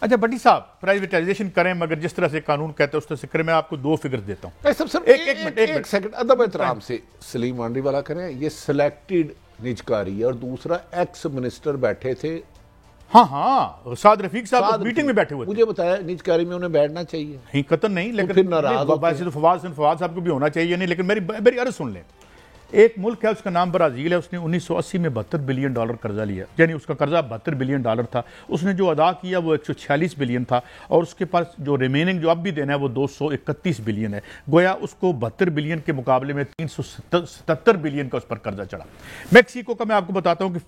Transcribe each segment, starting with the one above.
اچھا بٹی صاحب پرائیویٹائزیشن کریں مگر جس طرح سے قانون کہتے ہیں اس طرح سے کریں. میں آپ کو 2 فگرز دیتا ہوں. ایک سیکنڈ ادب احترام سے سلیم مانڈی والا کریں. یہ سلیکٹڈ نجکاری ہے اور دوسرا ایکس منسٹر بیٹھے تھے. ہاں سعد رفیق صاحب میٹنگ میں بیٹھے ہوئے تھے. مجھے بتایا نجکاری میں انہیں بیٹھنا چاہیے. نہیں قطن نہیں, لیکن پھر ناراض ویسے تو فواد صاحب کو بھی ہونا چاہیے نہیں, لیکن میری عرض سن لیں. ایک ملک ہے اس کا نام برازیل ہے, اس نے 1980 میں $72 بلین قرضہ لیا, یعنی اس کا قرضہ $72 بلین تھا. اس نے جو ادا کیا وہ 146 بلین تھا, اور اس کے پاس جو ریمیننگ جو اب بھی دینا ہے وہ 231 بلین ہے. گویا اس کو 72 بلین کے مقابلے میں 377 بلین کا اس پر قرضہ چڑھا. میکسیکو کا میں آپ کو بتاتا ہوں کہ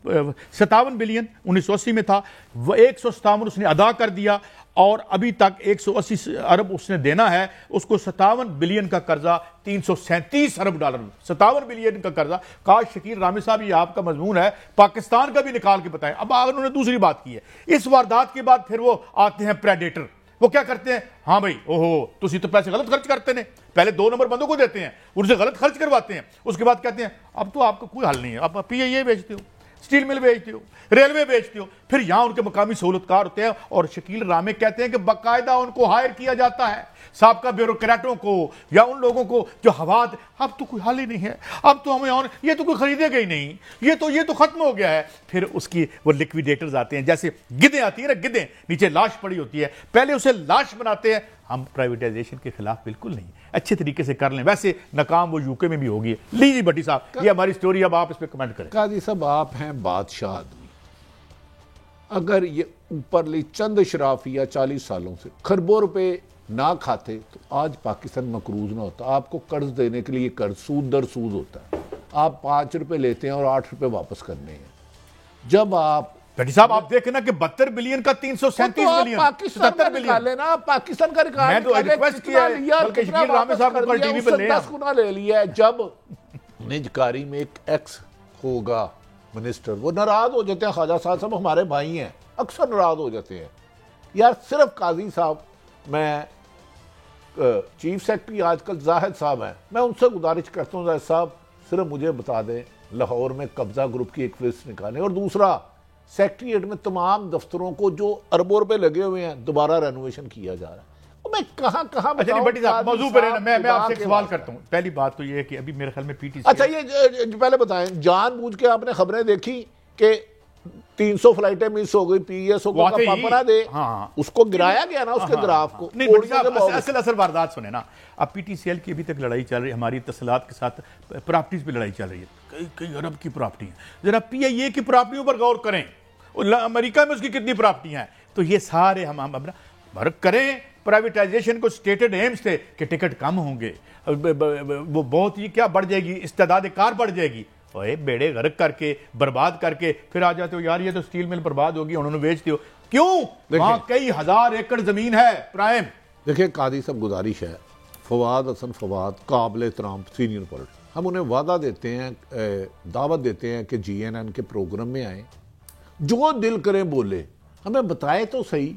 57 بلین 1980 میں تھا, وہ 157 اس نے ادا کر دیا, اور ابھی تک 180 ارب اس نے دینا ہے. اس کو 57 بلین کا قرضہ $337 ارب, 57 بلین کا قرضہ. کاش شکیل رامی صاحب یہ آپ کا مضمون ہے, پاکستان کا بھی نکال کے بتائیں. اب انہوں نے دوسری بات کی ہے, اس واردات کے بعد پھر وہ آتے ہیں پریڈیٹر. وہ کیا کرتے ہیں, ہاں بھائی اوہو تسی تو پیسے غلط خرچ کرتے ہیں, پہلے 2 نمبر بندوں کو دیتے ہیں, ان سے غلط خرچ کرواتے ہیں, اس کے بعد کہتے ہیں اب تو آپ کا کوئی حل نہیں ہے, آپ پی اے بیچتے ہو, اسٹیل مل بیچتے ہو, ریلوے بیچتے ہو. پھر یہاں ان کے مقامی سہولتکار ہوتے ہیں, اور شکیل رامے کہتے ہیں کہ باقاعدہ ان کو ہائر کیا جاتا ہے, سابقہ بیوروکریٹوں کو یا ان لوگوں کو جو حواد. اب تو کوئی حل ہی نہیں ہے, اب تو ہمیں اور یہ تو کوئی خریدے گا ہی نہیں, یہ تو ختم ہو گیا ہے. پھر اس کی وہ لیکویڈیٹرز آتے ہیں, جیسے گدیں آتی ہیں نا, گدیں نیچے لاش پڑی ہوتی ہے, پہلے اسے لاش بناتے ہیں. ہم پرائیویٹائزیشن کے خلاف بالکل نہیں, اچھے طریقے سے کر لیں. ویسے ناکام وہ UK میں بھی ہوگی. لیجیے بٹی صاحب یہ ہماری سٹوری, اب آپ اس پہ کمنٹ کریں. قاضی صاحب آپ ہیں بادشاہ آدمی, اگر یہ اوپر لی چند اشرافیہ 40 سالوں سے خربوں روپے نہ کھاتے تو آج پاکستان مقروض نہ ہوتا. آپ کو قرض دینے کے لیے قرض سود در سود ہوتا ہے, آپ 5 روپے لیتے ہیں اور 8 روپے واپس کرنے ہیں. جب آپ بٹی صاحب آپ دیکھیں نا کہ 72 بلین کا 337 بلین, پاکستان کا نکالے نا, پاکستان کا ریکارڈ. میں تو ریکویسٹ کیا ہے, بلکہ شکیل رامے صاحب کو کل ٹی وی پہ لے 10 گنا لے لیا ہے. جب نجکاری میں ایک ایکس ہوگا منسٹر, وہ ناراض ہو جاتے ہیں. خواجہ صاحب ہمارے بھائی ہیں, اکثر ناراض ہو جاتے ہیں. یار صرف قاضی صاحب, میں چیف سیکرٹری آج کل زاہد صاحب ہیں, میں ان سے گزارش کرتا ہوں زاہد صاحب صرف مجھے بتا دیں لاہور میں قبضہ گروپ کی ایک فہرست نکالیں, اور دوسرا سیکٹریٹ میں تمام دفتروں کو جو اربوں روپے لگے ہوئے ہیں دوبارہ رینوویشن کیا جا رہا ہے. میں کہاں اچھا بٹی صاحب موضوع پر رہنا, میں آپ سے ایک سوال کرتا ہوں. پہلی بات تو یہ ہے کہ ابھی میرے خیال میں PTC, اچھا یہ پہلے بتائیں, جان بوجھ کے آپ نے خبریں دیکھی کہ 300 فلائٹیں مس ہو گئی, PSO کا پاپرا دے, اس کو گرایا گیا نا, اس کے گراف کو. اصل واردات سنیں نا. اب PTCL کی ابھی تک لڑائی چل رہی ہے, ہماری اتصالات کے ساتھ پراپرٹیز پہ لڑائی چل رہی ہے, کئی ارب کی پراپرٹی ہیں. ذرا PIA کی پراپرٹیوں پر غور کریں, امریکہ میں اس کی کتنی پراپرٹیاں ہیں. تو یہ سارے ہم اپنا فرق کریں. پرائیویٹائزیشن کو سٹیٹڈ ایمز تھے کہ ٹکٹ کم ہوں گے, وہ بہت ہی کیا بڑھ جائے گی, استعداد کار بڑھ جائے گی. بیڑے غرق کر کے برباد کر کے پھر آ جاتے ہو یار یہ تو سٹیل مل برباد ہوگی, انہوں نے بیچتے ہو. کیوں؟ وہاں کئی ہزار ایکڑ زمین ہے پرائم. دیکھیں قاضی صاحب گزارش ہے, فواد حسن فواد قابل احترام سینئر پولیٹیشین, ہم انہیں وعدہ دیتے ہیں, دعوت دیتے ہیں کہ GNN کے پروگرام میں آئیں, جو دل کریں بولے, ہمیں بتائے تو صحیح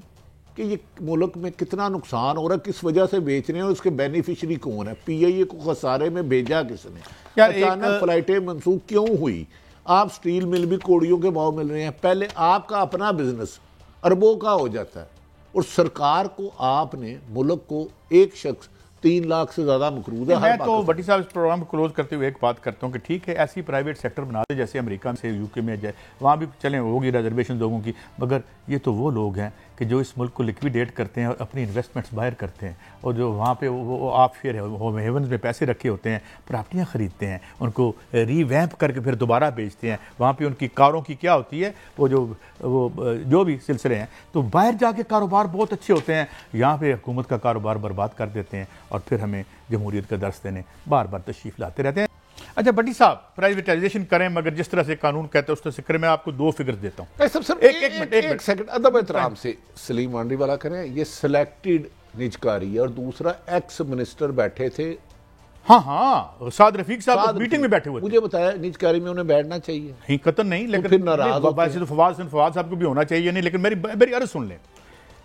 کہ یہ ملک میں کتنا نقصان ہو رہا ہے, کس وجہ سے بیچ رہے ہیں, اور اس کے بینیفیشری کون ہے, PIA کو خسارے میں بھیجا کس نے, اچانک فلائٹیں منسوخ کیوں ہوئی. آپ سٹیل مل بھی کوڑیوں کے بھاؤ مل رہے ہیں, پہلے آپ کا اپنا بزنس اربوں کا ہو جاتا ہے, اور سرکار کو آپ نے ملک کو ایک شخص 3 لاکھ سے زیادہ مقروض ہے. میں تو بٹی صاحب اس پروگرام کو کلوز کرتے ہوئے ایک بات کرتا ہوں کہ ٹھیک ہے ایسی پرائیویٹ سیکٹر بنا دیں جیسے امریکہ سے UK میں جائے, وہاں بھی چلیں ہوگی ریزرویشن لوگوں کی, مگر یہ تو وہ لوگ ہیں کہ جو اس ملک کو لیکویڈیٹ کرتے ہیں اور اپنی انویسٹمنٹس باہر کرتے ہیں, اور جو وہاں پہ وہ آف شیئر ہیونز میں پیسے رکھے ہوتے ہیں, پراپرٹیاں خریدتے ہیں, ان کو ری ویمپ کر کے پھر دوبارہ بیچتے ہیں. وہاں پہ ان کی کاروں کی کیا ہوتی ہے, وہ جو بھی سلسلے ہیں, تو باہر جا کے کاروبار بہت اچھے ہوتے ہیں, یہاں پہ حکومت کا کاروبار برباد کر دیتے ہیں, اور پھر ہمیں جمہوریت کا درس دینے بار بار تشریف لاتے رہتے ہیں. اچھا بٹی صاحب پرائیویٹائزیشن کریں مگر جس طرح سے قانون کہتے ہیں اس طرح سے کریں. میں آپ کو 2 فگرز دیتا ہوں. ایک سیکنڈ ادب احترام سے سلیم مانڈی والا کریں. یہ سلیکٹڈ نجکاری ہے اور دوسرا ایکس منسٹر بیٹھے تھے. ہاں سعد رفیق صاحب میٹنگ میں بیٹھے ہوئے تھے. مجھے بتایا نجکاری میں انہیں بیٹھنا چاہیے. نہیں قطن نہیں, لیکن پھر ناراض ویسے تو فواد صاحب کو بھی ہونا چاہیے نہیں, لیکن میری عرض سن لیں.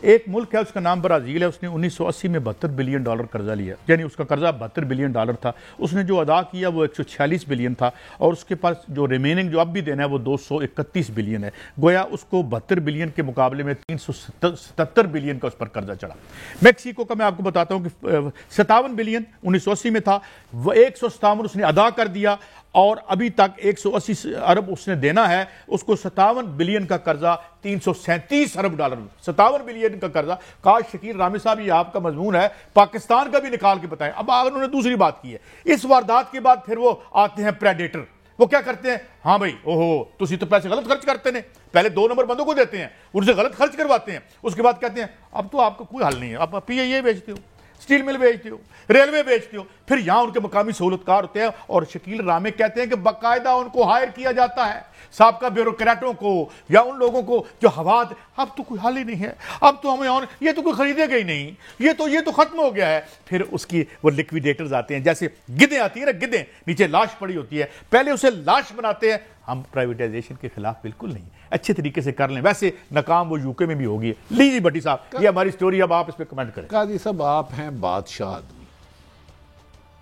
ایک ملک ہے اس کا نام برازیل ہے، اس نے 1980 میں $72 بلین قرضہ لیا، یعنی اس کا قرضہ $72 بلین تھا، اس نے جو ادا کیا وہ 146 بلین تھا، اور اس کے پاس جو ریمیننگ جو اب بھی دینا ہے وہ 231 بلین ہے۔ گویا اس کو 72 بلین کے مقابلے میں 377 بلین کا اس پر قرضہ چڑھا۔ میکسیکو کا میں آپ کو بتاتا ہوں کہ 57 بلین 1980 میں تھا، وہ 157 اس نے ادا کر دیا، اور ابھی تک 180 ارب اس نے دینا ہے، اس کو 57 بلین کا قرضہ $337 ارب، 57 بلین کا قرضہ۔ کاش شکیل رامی صاحب یہ آپ کا مضمون ہے، پاکستان کا بھی نکال کے بتائیں۔ اب انہوں نے دوسری بات کی ہے، اس واردات کے بعد پھر وہ آتے ہیں پریڈیٹر، وہ کیا کرتے ہیں؟ ہاں بھائی اوہو تسی تو پیسے غلط خرچ کرتے ہیں، پہلے 2 نمبر بندوں کو دیتے ہیں، ان سے غلط خرچ کرواتے ہیں، اس کے بعد کہتے ہیں اب تو آپ کا کوئی حل نہیں ہے، آپ پی اے بیچتے ہو، سٹیل مل بیچتے ہو، ریلوے بیچتے ہو، پھر یہاں ان کے مقامی سہولتکار ہوتے ہیں، اور شکیل رامے کہتے ہیں کہ باقاعدہ ان کو ہائر کیا جاتا ہے، سابقہ بیوروکریٹوں کو یا ان لوگوں کو جو حواد، اب تو کوئی حل ہی نہیں ہے، اب تو ہمیں اور یہ تو کوئی خریدے گا ہی نہیں، یہ تو ختم ہو گیا ہے۔ پھر اس کی وہ لیکویڈیٹرز آتے ہیں، جیسے گدیں آتی ہیں نا، گدیں نیچے لاش پڑی ہوتی ہے، پہلے اسے لاش بناتے ہیں۔ ہم پرائیویٹائزیشن کے خلاف بالکل نہیں، اچھے طریقے سے کر لیں، ویسے ناکام وہ UK میں بھی ہوگی۔ لیجیے بھٹی صاحب یہ ہماری سٹوری، اب آپ اس پہ کمنٹ کریں۔ قاضی صاحب آپ ہیں بادشاہ آدمی،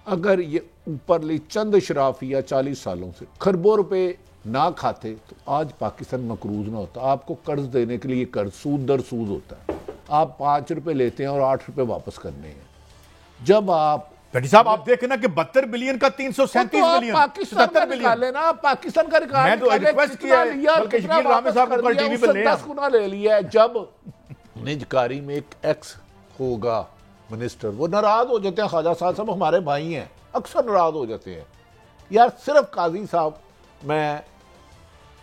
اگر یہ اوپر لی چند اشرافیہ 40 سالوں سے خربوں روپے نہ کھاتے تو آج پاکستان مقروض نہ ہوتا۔ آپ کو قرض دینے کے لیے قرض سود در سود ہوتا ہے، آپ 5 روپے لیتے ہیں اور 8 روپے واپس کرنے ہیں۔ جب آپ بھٹی صاحب آپ دیکھیں نا کہ 72 بلین کا 337 بلین، پاکستان کا نکالے نا، پاکستان کا میں تو ریکویسٹ کیا ہے، بلکہ شکیل رامے صاحب کو کل ٹی وی پہ لے 10 گنا لے لیا ہے۔ جب نجکاری میں ایک ایکس ہوگا منسٹر، وہ ناراض ہو جاتے ہیں، خواجہ صاحب ہمارے بھائی ہیں، اکثر ناراض ہو جاتے ہیں۔ یار صرف قاضی صاحب، میں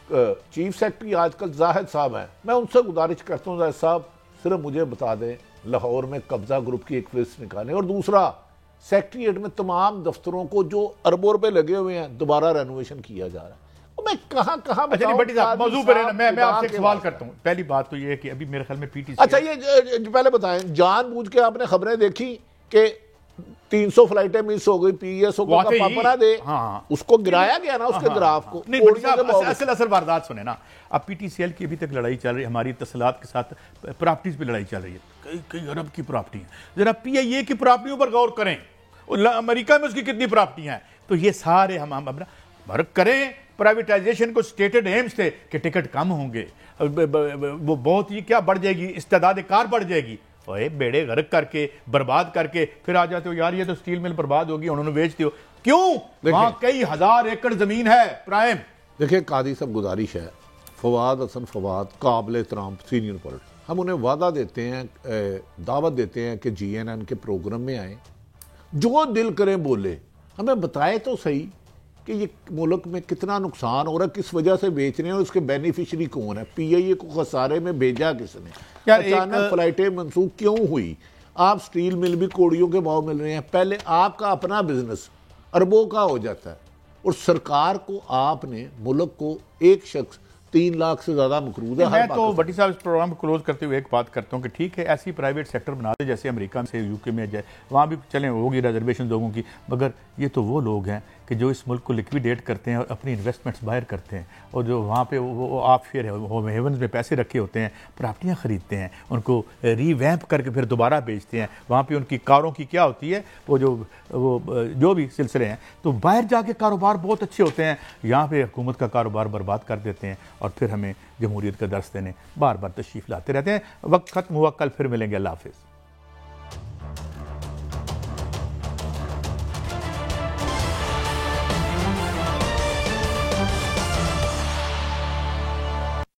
چیف سیکرٹری آج کل زاہد صاحب ہیں، میں ان سے گزارش کرتا ہوں زاہد صاحب صرف مجھے بتا دیں لاہور میں قبضہ گروپ کی ایک فہرست نکالیں، اور دوسرا سیکٹریٹ میں تمام دفتروں کو جو اربوں روپے لگے ہوئے ہیں دوبارہ رینوویشن کیا جا رہا ہے۔ میں کہاں اچھا نہیں بھٹی صاحب موضوع پہ رہنا، میں آپ سے ایک سوال کرتا ہوں۔ پہلی بات تو یہ ہے کہ ابھی میرے خیال میں پی ٹی سی، اچھا یہ پہلے بتائیں، جان بوجھ کے آپ نے خبریں دیکھی کہ 300 فلائٹیں مس ہو گئی، PSO کا پاپرا دے، اس کو گرایا گیا نا، اس کے گراف کو۔ نہیں بھٹی صاحب اصل واردات سنیں نا، اب PTCL کی ابھی تک لڑائی چل رہی ہے، ہماری اتصالات کے ساتھ پراپرٹیز پہ لڑائی چل رہی ہے، کئی ارب کی پراپرٹی ہیں۔ ذرا PIA کی پراپرٹیوں پر غور کریں، امریکہ میں اس کی کتنی پراپرٹیاں ہیں، تو یہ سارے ہم اپنا فرق کریں۔ پرائیویٹائزیشن کو سٹیٹڈ ایمز تھے کہ ٹکٹ کم ہوں گے، وہ بہت ہی کیا بڑھ جائے گی، استعداد کار بڑھ جائے گی، اوے بیڑے غرق کر کے برباد کر کے پھر آ جاتے ہو یار یہ تو سٹیل مل برباد ہوگی، انہوں نے بیچتے ہو کیوں؟ وہاں کئی ہزار ایکڑ زمین ہے پرائم۔ دیکھیں قاضی صاحب گزارش ہے، فواد حسن فواد قابل احترام سینئر پولیٹیشین، ہم انہیں وعدہ دیتے ہیں، دعوت دیتے ہیں کہ GNN کے پروگرام میں آئیں، جو دل کریں بولے، ہمیں بتائے تو صحیح کہ یہ ملک میں کتنا نقصان ہو رہا ہے، کس وجہ سے بیچ رہے ہیں، اور اس کے بینیفیشری کون ہے، PIA کو خسارے میں بھیجا کس نے، اچانک فلائٹیں منسوخ کیوں ہوئی؟ آپ سٹیل مل بھی کوڑیوں کے بھاؤ مل رہے ہیں، پہلے آپ کا اپنا بزنس اربوں کا ہو جاتا ہے، اور سرکار کو آپ نے ملک کو ایک شخص 3 لاکھ سے زیادہ مقروض ہے۔ میں تو بھٹی صاحب اس پروگرام کو کلوز کرتے ہوئے ایک بات کرتا ہوں کہ ٹھیک ہے ایسی پرائیویٹ سیکٹر بنا دیں جیسے امریکہ سے UK میں جائے، وہاں بھی چلیں ہوگی ریزرویشن لوگوں کی، مگر یہ تو وہ لوگ ہیں کہ جو اس ملک کو لیکویڈیٹ کرتے ہیں اور اپنی انویسٹمنٹس باہر کرتے ہیں، اور جو وہاں پہ وہ آف شیئر ہیونز میں پیسے رکھے ہوتے ہیں، پراپرٹیاں خریدتے ہیں، ان کو ری ویمپ کر کے پھر دوبارہ بیچتے ہیں، وہاں پہ ان کی کاروں کی کیا ہوتی ہے، وہ جو بھی سلسلے ہیں، تو باہر جا کے کاروبار بہت اچھے ہوتے ہیں، یہاں پہ حکومت کا کاروبار برباد کر دیتے ہیں، اور پھر ہمیں جمہوریت کا درس دینے بار بار تشریف لاتے رہتے ہیں۔ وقت ختم ہوا، کل پھر ملیں گے، اللہ حافظ۔